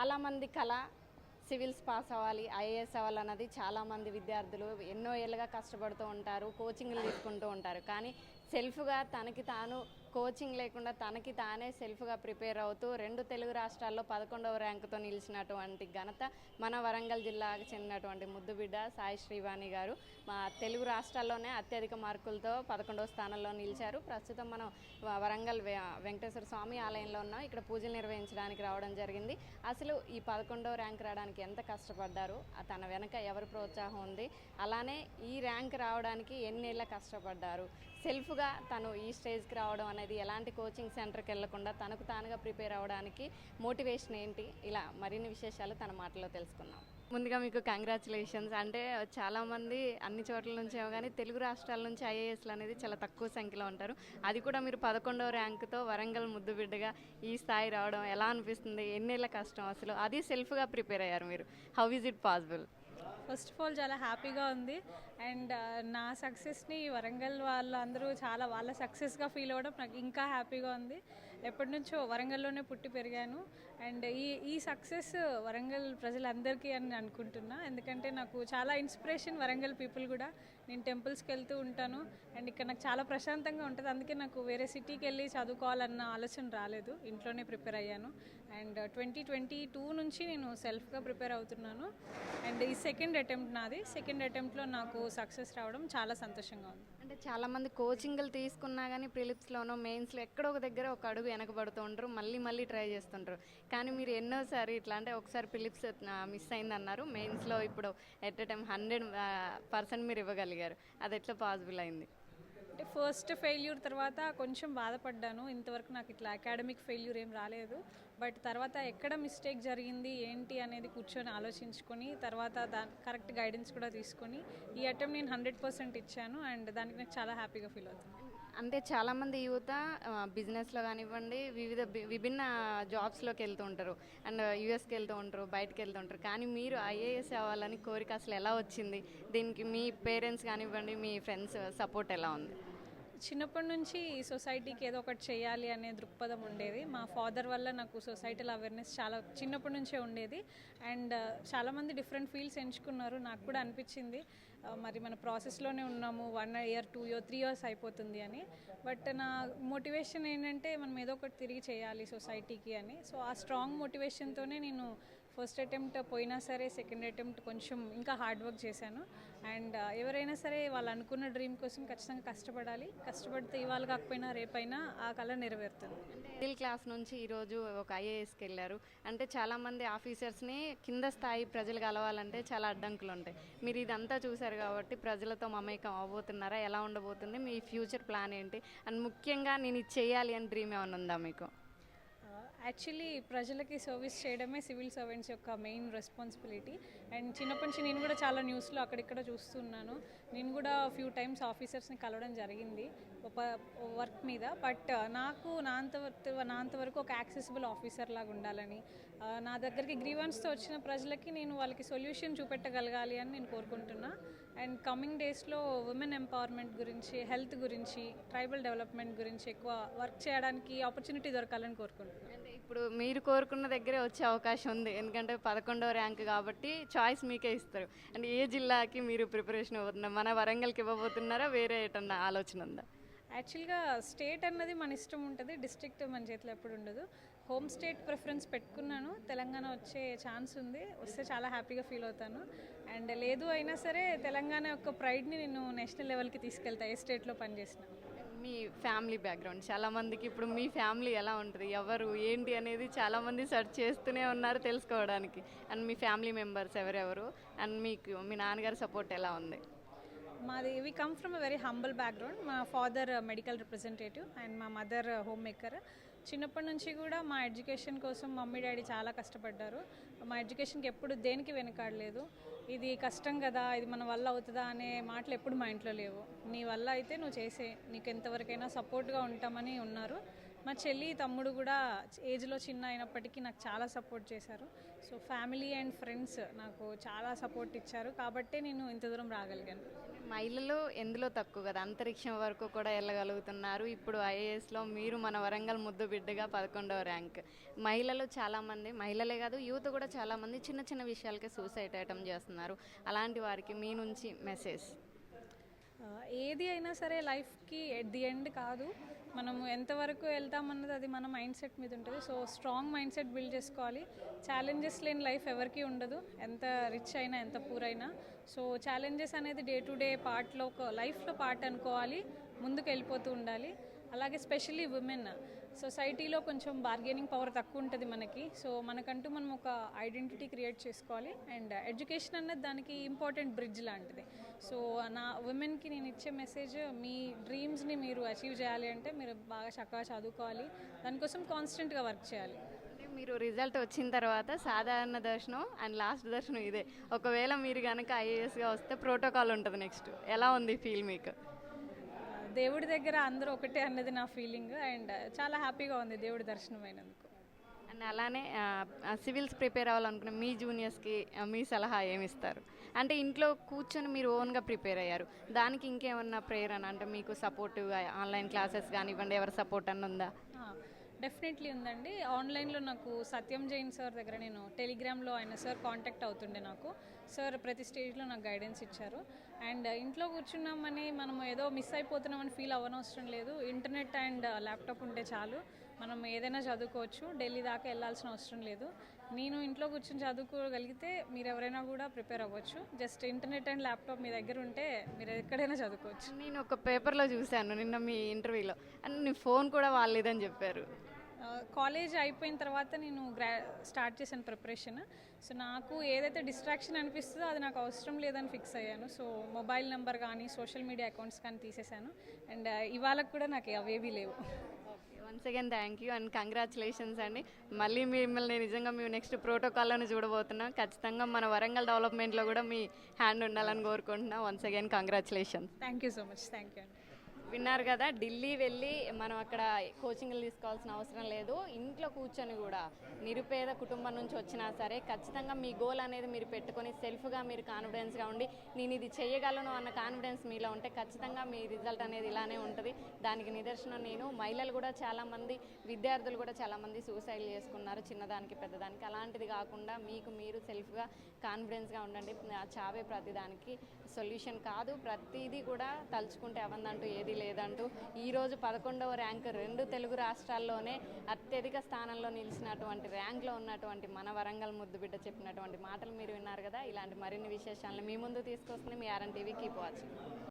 చాలామంది కళ civils pass అవ్వాలి, ఐఏఎస్ అవ్వాలన్నది చాలామంది విద్యార్థులు ఎన్నో ఏళ్ళుగా కష్టపడుతూ ఉంటారు, కోచింగ్లు తీసుకుంటూ ఉంటారు. కానీ సెల్ఫ్గా తనకి తాను కోచింగ్ లేకుండా తనకి తానే సెల్ఫ్గా ప్రిపేర్ అవుతూ 2 తెలుగు రాష్ట్రాల్లో 11వ ర్యాంకుతో నిలిచినటువంటి ఘనత మన వరంగల్ జిల్లాకు చెందినటువంటి ముద్దుబిడ్డ సాయి శ్రీవాణి గారు. మా తెలుగు రాష్ట్రాల్లోనే అత్యధిక మార్కులతో 11వ స్థానంలో నిలిచారు. ప్రస్తుతం మనం వరంగల్ వెంకటేశ్వర స్వామి ఆలయంలో ఉన్నాం. ఇక్కడ పూజలు నిర్వహించడానికి రావడం జరిగింది. అసలు ఈ 11వ ర్యాంక్ రావడానికి ఎంత కష్టపడ్డారు, తన వెనక ఎవరి ప్రోత్సాహం ఉంది, అలానే ఈ ర్యాంక్ రావడానికి ఎన్నేళ్ళ కష్టపడ్డారు, సెల్ఫ్గా తను ఈ స్టేజ్కి రావడం అనేది ఎలాంటి కోచింగ్ సెంటర్కి వెళ్లకుండా తనకు తానుగా ప్రిపేర్ అవ్వడానికి మోటివేషన్ ఏంటి, ఇలా మరిన్ని విశేషాలు తన మాటలో తెలుసుకుందాం. ముందుగా మీకు కంగ్రాచులేషన్స్. అంటే చాలామంది అన్ని చోట్ల నుంచేమో కానీ తెలుగు రాష్ట్రాల నుంచి ఐఏఎస్లు అనేది చాలా తక్కువ సంఖ్యలో ఉంటారు. అది కూడా మీరు 11వ ర్యాంకుతో వరంగల్ ముద్దుబిడ్డగా ఈ స్థాయి రావడం ఎలా అనిపిస్తుంది, ఎన్నేళ్ళ కష్టం అసలు, అది సెల్ఫ్గా ప్రిపేర్ అయ్యారు మీరు, how is it possible? First of all చాలా హ్యాపీగా ఉంది. అండ్ నా సక్సెస్ని వరంగల్ వాళ్ళందరూ చాలా వాళ్ళ సక్సెస్గా ఫీల్ అవ్వడం నాకు ఇంకా హ్యాపీగా ఉంది. ఎప్పటి నుంచో వరంగల్లోనే పుట్టి పెరిగాను. అండ్ ఈ సక్సెస్ వరంగల్ ప్రజలందరికీ అని అనుకుంటున్నా. ఎందుకంటే నాకు చాలా ఇన్స్పిరేషన్ వరంగల్ పీపుల్ కూడా. నేను టెంపుల్స్కి వెళ్తూ ఉంటాను అండ్ ఇక్కడ నాకు చాలా ప్రశాంతంగా ఉంటుంది. అందుకే నాకు వేరే సిటీకి వెళ్ళి చదువుకోవాలన్న ఆలోచన రాలేదు, ఇంట్లోనే ప్రిపేర్ అయ్యాను. అండ్ 2022 నుంచి నేను సెల్ఫ్గా ప్రిపేర్ అవుతున్నాను. అండ్ ఈ సెకండ్ అటెంప్ట్ నాది. సెకండ్ అటెంప్ట్లో నాకు సక్సెస్ రావడం చాలా సంతోషంగా ఉంది. అంటే చాలామంది కోచింగ్లు తీసుకున్నా కానీ ప్రిలిప్స్లోనో మెయిన్స్లో ఎక్కడో ఒక దగ్గర ఒక అడుగు వెనకబడుతూ ఉంటారు, మళ్ళీ ట్రై చేస్తుంటారు. కానీ మీరు ఎన్నోసారి ఇట్లా అంటే ఒకసారి ప్రిలిప్స్ మిస్ అయిందన్నారు, మెయిన్స్లో ఇప్పుడు ఎట్ ఎ టైం 100% మీరు ఇవ్వగలిగారు. అది ఎట్లా పాసిబుల్ అయింది? అంటే ఫస్ట్ ఫెయిల్యూర్ తర్వాత కొంచెం బాధపడ్డాను. ఇంతవరకు నాకు ఇట్లా అకాడమిక్ ఫెయిల్యూర్ ఏం రాలేదు. బట్ తర్వాత ఎక్కడ మిస్టేక్ జరిగింది ఏంటి అనేది కూర్చొని ఆలోచించుకొని తర్వాత కరెక్ట్ గైడెన్స్ కూడా తీసుకొని ఈ అటెంప్ట్ నేను 100% ఇచ్చాను. అండ్ దానికి నాకు చాలా హ్యాపీగా ఫీల్ అవుతుంది. అంటే చాలామంది యువత బిజినెస్లో కానివ్వండి విభిన్న జాబ్స్లోకి వెళ్తూ ఉంటారు, అండ్ యూఎస్కి వెళ్తూ ఉంటారు, బయటకు వెళ్తూ ఉంటారు. కానీ మీరు ఐఏఎస్ అవ్వాలని కోరిక అసలు ఎలా వచ్చింది? దీనికి మీ పేరెంట్స్ కానివ్వండి, మీ ఫ్రెండ్స్ సపోర్ట్ ఎలా ఉంది? చిన్నప్పటి నుంచి సొసైటీకి ఏదో ఒకటి చేయాలి అనే దృక్పథం ఉండేది. మా ఫాదర్ వల్ల నాకు సొసైటీలో అవేర్నెస్ చాలా చిన్నప్పటి నుంచే ఉండేది. అండ్ చాలామంది డిఫరెంట్ ఫీల్డ్స్ ఎంచుకున్నారు. నాకు కూడా అనిపించింది మరి మన ప్రాసెస్లోనే ఉన్నాము, 1 year 2 year 3 years అయిపోతుంది అని. బట్ నా మోటివేషన్ ఏంటంటే మనం ఏదో ఒకటి తిరిగి చేయాలి సొసైటీకి అని. సో ఆ స్ట్రాంగ్ మోటివేషన్తోనే నేను ఫస్ట్ అటెంప్ట్ పోయినా సరే సెకండ్ అటెంప్ట్ కొంచెం ఇంకా హార్డ్ వర్క్ చేశాను. అండ్ ఎవరైనా సరే వాళ్ళు అనుకున్న డ్రీమ్ కోసం ఖచ్చితంగా కష్టపడాలి. కష్టపడితే ఇవాళ కాకపోయినా రేపైనా ఆ కళ నెరవేరుతుంది. మిడిల్ క్లాస్ నుంచి ఈరోజు ఒక ఐఏఎస్కి వెళ్ళారు అంటే చాలామంది ఆఫీసర్స్ని కింద స్థాయి ప్రజలు కలవాలంటే చాలా అడ్డంకులు ఉంటాయి. మీరు ఇదంతా చూశారు కాబట్టి ప్రజలతో మమేకం అవ్వబోతున్నారా, ఎలా ఉండబోతుంది, మీ ఫ్యూచర్ ప్లాన్ ఏంటి, అండ్ ముఖ్యంగా నేను ఇది చేయాలి అని డ్రీమ్ ఏమైనా ఉందా మీకు? యాక్చువల్లీ ప్రజలకి సర్వీస్ చేయడమే సివిల్ సర్వెంట్స్ యొక్క మెయిన్ రెస్పాన్సిబిలిటీ. అండ్ చిన్నప్పటి నుంచి నేను కూడా చాలా న్యూస్లో అక్కడిక్కడ చూస్తున్నాను. నేను కూడా ఫ్యూ టైమ్స్ ఆఫీసర్స్ని కలవడం జరిగింది వర్క్ మీద. బట్ నాకు నా అంతవరకు ఒక యాక్సెసిబుల్ ఆఫీసర్ లాగా ఉండాలని, నా దగ్గరికి గ్రీవెన్స్తో వచ్చిన ప్రజలకి నేను వాళ్ళకి సొల్యూషన్ చూపెట్టగలగాలి అని నేను కోరుకుంటున్నా. అండ్ కమింగ్ డేస్లో ఉమెన్ ఎంపవర్మెంట్ గురించి, హెల్త్ గురించి, ట్రైబల్ డెవలప్మెంట్ గురించి ఎక్కువ వర్క్ చేయడానికి ఆపర్చునిటీ దొరకాలని కోరుకుంటున్నాను. అంటే ఇప్పుడు మీరు కోరుకున్న దగ్గరే వచ్చే అవకాశం ఉంది, ఎందుకంటే 11వ ర్యాంక్ కాబట్టి చాయిస్ మీకే ఇస్తారు. అండ్ ఏ జిల్లాకి మీరు ప్రిపరేషన్ అవుతున్నారు? మన వరంగల్కి ఇవ్వబోతున్నారా, వేరే ఏటన్నా ఆలోచన ఉందా? యాక్చువల్గా స్టేట్ అన్నది మన ఇష్టం ఉంటుంది, డిస్ట్రిక్ట్ మన చేతిలో ఎప్పుడు ఉండదు. హోమ్ స్టేట్ ప్రిఫరెన్స్ పెట్టుకున్నాను. తెలంగాణ వచ్చే ఛాన్స్ ఉంది, వస్తే చాలా హ్యాపీగా ఫీల్ అవుతాను. అండ్ లేదు అయినా సరే తెలంగాణ యొక్క ప్రైడ్ని నేను నేషనల్ లెవెల్కి తీసుకెళ్తా ఏ స్టేట్లో పనిచేసిన. మీ ఫ్యామిలీ బ్యాక్గ్రౌండ్ చాలామందికి ఇప్పుడు మీ ఫ్యామిలీ ఎలా ఉంటుంది, ఎవరు ఏంటి అనేది చాలామంది సెర్చ్ చేస్తూనే ఉన్నారు తెలుసుకోవడానికి. అండ్ మీ ఫ్యామిలీ మెంబర్స్ ఎవరెవరు, అండ్ మీకు మీ నాన్నగారి సపోర్ట్ ఎలా ఉంది? We come from a very humble background. మా ఫాదర్ మెడికల్ రిప్రజెంటేటివ్ అండ్ మా మదర్ హోమ్ మేకర్. చిన్నప్పటి నుంచి కూడా మా ఎడ్యుకేషన్ కోసం మమ్మీ డాడీ చాలా కష్టపడ్డారు. మా ఎడ్యుకేషన్కి ఎప్పుడు దేనికి వెనకాడలేదు. ఇది కష్టం కదా, ఇది మన వల్ల అవుతుందా అనే మాటలు ఎప్పుడు మా ఇంట్లో లేవు. నీ వల్ల అయితే నువ్వు చేసే, నీకు ఎంతవరకైనా సపోర్ట్గా ఉంటామని ఉన్నారు. మా చెల్లి తమ్ముడు కూడా ఏజ్లో చిన్న అయినప్పటికీ నాకు చాలా సపోర్ట్ చేశారు. సో ఫ్యామిలీ అండ్ ఫ్రెండ్స్ నాకు చాలా సపోర్ట్ ఇచ్చారు కాబట్టే నేను ఇంత దూరం రాగలిగాను. మహిళలు ఎందులో తక్కువ కదా, అంతరిక్షం వరకు కూడా వెళ్ళగలుగుతున్నారు. ఇప్పుడు ఐఏఎస్లో మీరు మన వరంగల్ ముద్దు బిడ్డగా 11వ ర్యాంక్. మహిళలు చాలామంది, మహిళలే కాదు యూత్ కూడా చాలామంది చిన్న చిన్న విషయాలకే సూసైడ్ అటెంప్ట్ చేస్తున్నారు. అలాంటి వారికి మీ నుంచి మెసేజ్? ఏది అయినా సరే లైఫ్కి ఎట్ ది ఎండ్ కాదు, మనము ఎంతవరకు వెళ్తామన్నది అది మన మైండ్ సెట్ మీద ఉంటుంది. So strong mind set build చేసుకోవాలి. ఛాలెంజెస్ లేని లైఫ్ ఎవరికీ ఉండదు, ఎంత రిచ్ అయినా ఎంత పూర్ అయినా. సో ఛాలెంజెస్ అనేది డే టు డే పార్ట్లో, ఒక లైఫ్లో పార్ట్ అనుకోవాలి, ముందుకు వెళ్ళిపోతూ ఉండాలి. అలాగే స్పెషల్లీ ఉమెన్ సొసైటీలో కొంచెం బార్గెనింగ్ పవర్ తక్కువ ఉంటుంది మనకి. సో మనకంటూ మనం ఒక ఐడెంటిటీ క్రియేట్ చేసుకోవాలి. అండ్ ఎడ్యుకేషన్ అన్నది దానికి ఇంపార్టెంట్ బ్రిడ్జ్ లాంటిది. సో నా ఉమెన్కి నేను ఇచ్చే మెసేజ్, మీ డ్రీమ్స్ని మీరు అచీవ్ చేయాలి అంటే మీరు బాగా చక్కగా చదువుకోవాలి, దానికోసం కాన్స్టెంట్గా వర్క్ చేయాలి. మీరు రిజల్ట్ వచ్చిన తర్వాత సాధారణ దర్శనం అండ్ లాస్ట్ దర్శనం ఇదే. ఒకవేళ మీరు కనుక ఐఏఎస్గా వస్తే ప్రోటోకాల్ ఉంటుంది నెక్స్ట్. ఎలా ఉంది ఫీల్ మీకు? దేవుడి దగ్గర అందరూ ఒకటే అన్నది నా ఫీలింగ్. అండ్ చాలా హ్యాపీగా ఉంది దేవుడి దర్శనం అయినందుకు. అండ్ అలానే సివిల్స్ ప్రిపేర్ అవ్వాలనుకున్న మీ జూనియర్స్కి మీ సలహా ఏమిస్తారు? అంటే ఇంట్లో కూర్చొని మీరు ఓన్గా ప్రిపేర్ అయ్యారు, దానికి ఇంకేమన్నా ప్రేరణ అంటే మీకు సపోర్టివ్గా ఆన్లైన్ క్లాసెస్ కానివ్వండి, ఎవరి సపోర్ట్ అన్న ఉందా? డెఫినెట్లీ ఉందండి. ఆన్లైన్లో నాకు సత్యం జైన్ సార్ దగ్గర నేను టెలిగ్రామ్లో ఆయన సార్ కాంటాక్ట్ అవుతుండే. నాకు సార్ ప్రతి స్టేజ్లో నాకు గైడెన్స్ ఇచ్చారు. అండ్ ఇంట్లో కూర్చున్నామని మనం ఏదో మిస్ అయిపోతున్నామని ఫీల్ అవ్వనవసరం లేదు. ఇంటర్నెట్ అండ్ ల్యాప్టాప్ ఉంటే చాలు, మనం ఏదైనా చదువుకోవచ్చు. ఢిల్లీ దాకా వెళ్ళాల్సిన అవసరం లేదు. నేను ఇంట్లో కూర్చొని చదువుకోగలిగితే మీరు ఎవరైనా కూడా ప్రిపేర్ అవ్వచ్చు. జస్ట్ ఇంటర్నెట్ అండ్ ల్యాప్టాప్ మీ దగ్గర ఉంటే మీరు ఎక్కడైనా చదువుకోవచ్చు. నేను ఒక పేపర్లో చూశాను నిన్న మీ ఇంటర్వ్యూలో, అండ్ నీ ఫోన్ కూడా వాళ్ళేదని చెప్పారు. కాలేజ్ అయిపోయిన తర్వాత నేను స్టార్ట్ చేశాను ప్రిపరేషన్. సో నాకు ఏదైతే డిస్ట్రాక్షన్ అనిపిస్తుందో అది నాకు అవసరం లేదని ఫిక్స్ అయ్యాను. సో మొబైల్ నెంబర్ కానీ సోషల్ మీడియా అకౌంట్స్ కానీ తీసేశాను. అండ్ ఇవాళ కూడా నాకు అవేవీ లేవు. Once again thank you and congratulations అండి. మళ్ళీ మిమ్మల్ని నిజంగా మేము నెక్స్ట్ ప్రోటోకాల్లోనే చూడబోతున్నాం. ఖచ్చితంగా మన వరంగల్ డెవలప్మెంట్లో కూడా మీ హ్యాండ్ ఉండాలని కోరుకుంటున్నాం. Once again congratulations. Thank you so much. Thank you అండి. విన్నారు కదా, ఢిల్లీ వెళ్ళి మనం అక్కడ కోచింగ్లు తీసుకోవాల్సిన అవసరం లేదు. ఇంట్లో కూర్చొని కూడా నిరుపేద కుటుంబం నుంచి వచ్చినా సరే ఖచ్చితంగా మీ గోల్ అనేది మీరు పెట్టుకొని సెల్ఫ్గా మీరు కాన్ఫిడెన్స్గా ఉండి నేను ఇది చేయగలను అన్న కాన్ఫిడెన్స్ మీలో ఉంటే ఖచ్చితంగా మీ రిజల్ట్ అనేది ఇలానే ఉంటుంది. దానికి నిదర్శనం నేను. మహిళలు కూడా చాలామంది, విద్యార్థులు కూడా చాలామంది సూసైడ్ చేసుకున్నారు చిన్నదానికి పెద్దదానికి. అలాంటిది కాకుండా మీకు మీరు సెల్ఫ్గా కాన్ఫిడెన్స్గా ఉండండి. చావే ప్రతిదానికి సొల్యూషన్ కాదు, ప్రతిదీ కూడా తలుచుకుంటే అవందంటూ ఏది లేదంటూ ఈరోజు 11వ ర్యాంక్ 2 తెలుగు రాష్ట్రాల్లోనే అత్యధిక స్థానంలో నిలిచినటువంటి ర్యాంక్లో ఉన్నటువంటి మన వరంగల్ ముద్దు బిడ్డ చెప్పినటువంటి మాటలు మీరు విన్నారు కదా. ఇలాంటి మరిన్ని విశేషాలను మీ ముందు తీసుకొస్తుంది మీ ఆర్ఎన్ టీవీ. Keep watching.